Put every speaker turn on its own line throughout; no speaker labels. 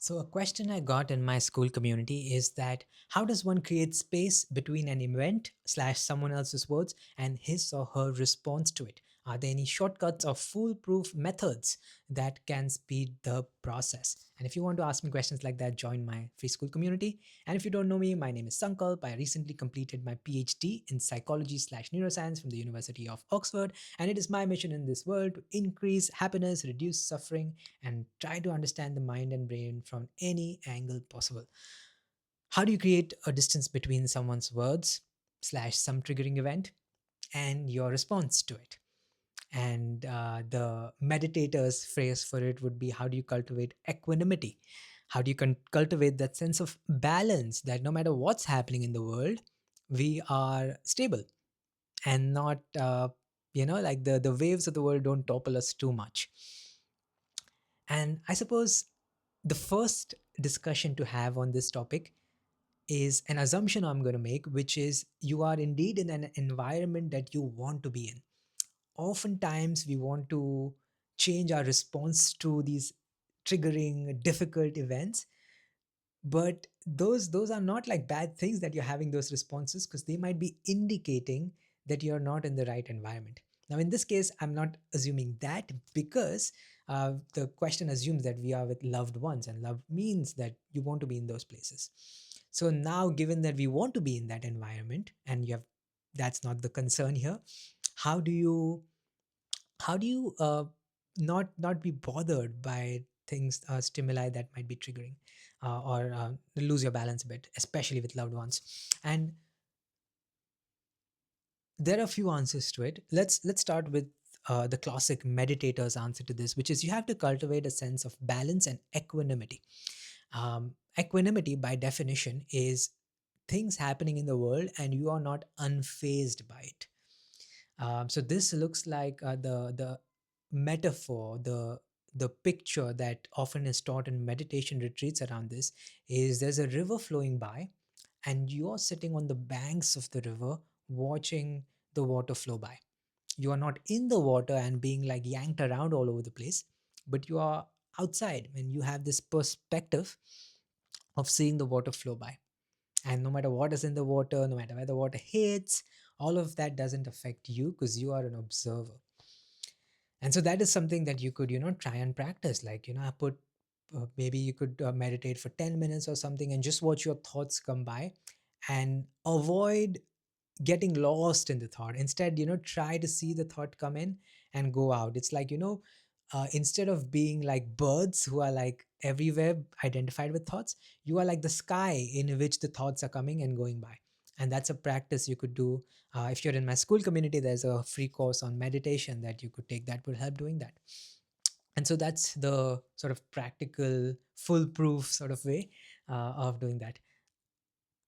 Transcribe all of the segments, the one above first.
So, a question I got in my school community is that how does one create space between an event slash someone else's words and his or her response to it? Are there any shortcuts or foolproof methods that can speed the process? And if you want to ask me questions like that, join my free school community. And if you don't know me, my name is Sankalp. I recently completed my PhD in psychology slash neuroscience from the University of Oxford. And it is my mission in this world to increase happiness, reduce suffering, and try to understand the mind and brain from any angle possible. How do you create a distance between someone's words slash some triggering event and your response to it? And the meditator's phrase for it would be, how do you cultivate equanimity? How do you cultivate that sense of balance that no matter what's happening in the world, we are stable and not, like the waves of the world don't topple us too much. And I suppose the first discussion to have on this topic is an assumption I'm going to make, which is you are indeed in an environment that you want to be in. Oftentimes, we want to change our response to these triggering, difficult events, but those are not like bad things that you're having those responses, because they might be indicating that you're not in the right environment. Now in this case, I'm not assuming that, because the question assumes that we are with loved ones, and love means that you want to be in those places. So now, given that we want to be in that environment and you have, that's not the concern here, how do you not be bothered by things, stimuli that might be triggering, or lose your balance a bit, especially with loved ones? And there are a few answers to it. Let's start with the classic meditator's answer to this, which is you have to cultivate a sense of balance and equanimity. Equanimity, by definition, is things happening in the world and you are not unfazed by it. So this looks like the metaphor, the picture that often is taught in meditation retreats around this is there's a river flowing by, and you're sitting on the banks of the river watching the water flow by. You are not in the water and being like yanked around all over the place, but you are outside and you have this perspective of seeing the water flow by. And no matter what is in the water, no matter where the water hits, all of that doesn't affect you because you are an observer. And so that is something that you could try and practice. Like I put maybe you could meditate for 10 minutes or something and just watch your thoughts come by, and avoid getting lost in the thought. Instead, try to see the thought come in and go out. It's like instead of being like birds who are like everywhere identified with thoughts, you are like the sky in which the thoughts are coming and going by. And that's a practice you could do. If you're in my school community, there's a free course on meditation that you could take that will help doing that. And so that's the sort of practical foolproof sort of way of doing that.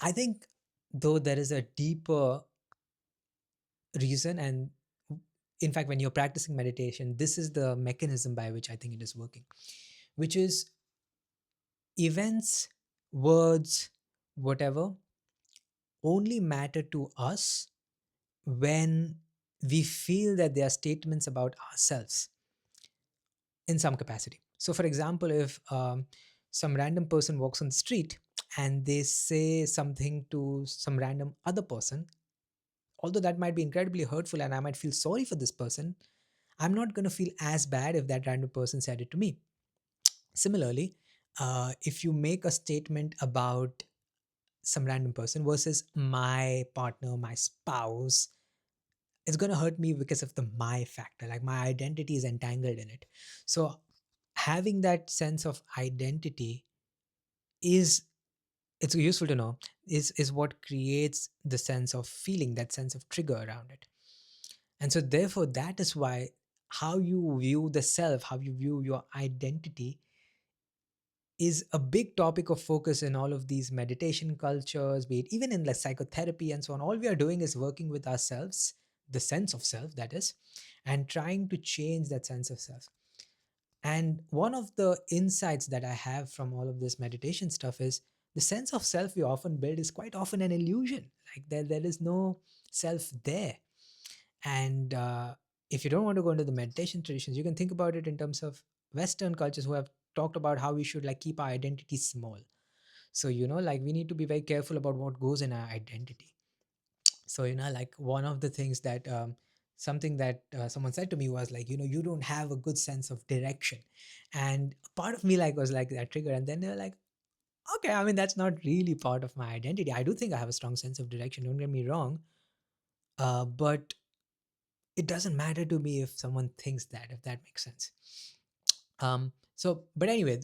I think, though, there is a deeper reason, and in fact, when you're practicing meditation, this is the mechanism by which I think it is working, which is events, words, whatever, only matter to us when we feel that they are statements about ourselves in some capacity. So, for example, if some random person walks on the street and they say something to some random other person, although that might be incredibly hurtful and I might feel sorry for this person, I'm not going to feel as bad if that random person said it to me. Similarly, if you make a statement about some random person versus my partner, my spouse, it's going to hurt me because of the my factor. Like my identity is entangled in it. So having that sense of identity is, it's useful to know, is what creates the sense of feeling, that sense of trigger around it. And so therefore that is why how you view the self, how you view your identity, is a big topic of focus in all of these meditation cultures, be it even in like psychotherapy and so on. All we are doing is working with ourselves, the sense of self, that is, and trying to change that sense of self. And one of the insights that I have from all of this meditation stuff is the sense of self we often build is quite often an illusion. Like there is no self there. And if you don't want to go into the meditation traditions, you can think about it in terms of Western cultures who have talked about how we should like keep our identity small. So like we need to be very careful about what goes in our identity. So like one of the things that something that someone said to me was like, you don't have a good sense of direction. And part of me like was like that trigger, and then they're like, okay, I mean that's not really part of my identity. I do think I have a strong sense of direction, don't get me wrong, but it doesn't matter to me if someone thinks that, if that makes sense. But anyway,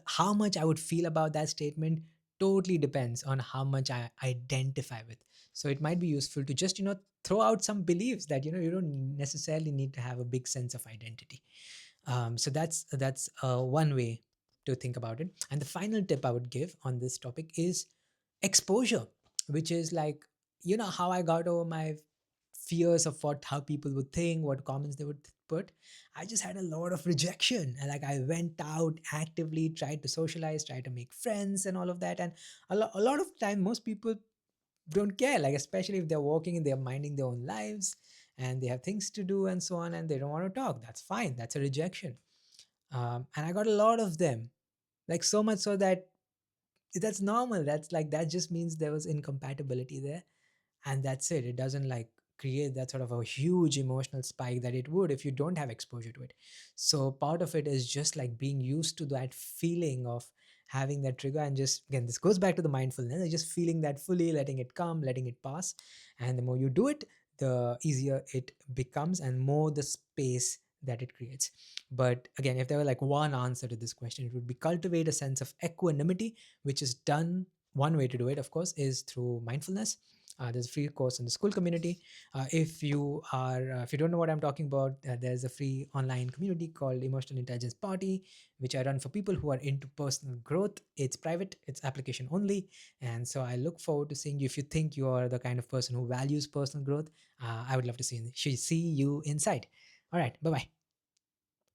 how much I would feel about that statement totally depends on how much I identify with. So it might be useful to just throw out some beliefs that you don't necessarily need to have a big sense of identity. So that's one way to think about it. And the final tip I would give on this topic is exposure, which is like how I got over my fears of what how people would think, what comments they would put. I just had a lot of rejection, and like I went out actively, tried to socialize, tried to make friends and all of that. And a lot of time most people don't care, like especially if they're walking and they're minding their own lives and they have things to do and so on, and they don't want to talk. That's fine, that's a rejection. And I got a lot of them, like so much so that that's normal. That's like that just means there was incompatibility there, and that's it. It doesn't like create that sort of a huge emotional spike that it would if you don't have exposure to it. So part of it is just like being used to that feeling of having that trigger, and just again this goes back to the mindfulness, and just feeling that fully, letting it come, letting it pass. And the more you do it, the easier it becomes, and more the space that it creates. But again, if there were like one answer to this question, it would be cultivate a sense of equanimity, which is done. One way to do it, of course, is through mindfulness. There's a free course in the school community. If you don't know what I'm talking about, there's a free online community called Emotional Intelligence Party, which I run for people who are into personal growth. It's private, it's application only. And so I look forward to seeing you. If you think you are the kind of person who values personal growth, I would love to see you inside. All right, bye bye.